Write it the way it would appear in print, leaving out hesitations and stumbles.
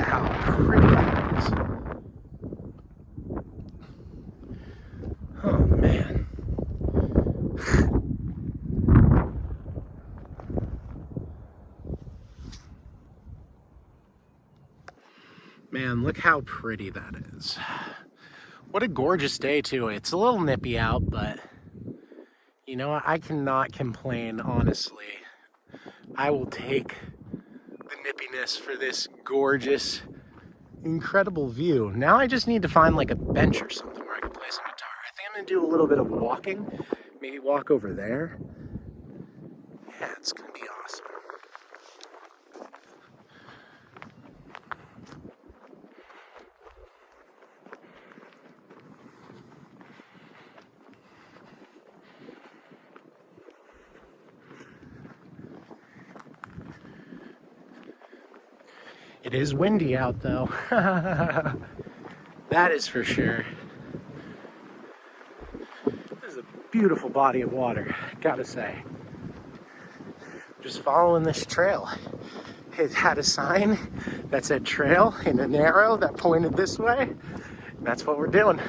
at how pretty that is. Oh man. Man, look how pretty that is. What a gorgeous day too. It's a little nippy out, but you know what? I cannot complain, honestly. I will take the nippiness for this gorgeous, incredible view. Now I just need to find like a bench or something where I can play some guitar. I think I'm gonna do a little bit of walking. Maybe walk over there. Yeah, it's gonna be awesome. It is windy out though. That is for sure. This is a beautiful body of water, gotta say. Just following this trail. It had a sign that said trail and an arrow that pointed this way. That's what we're doing.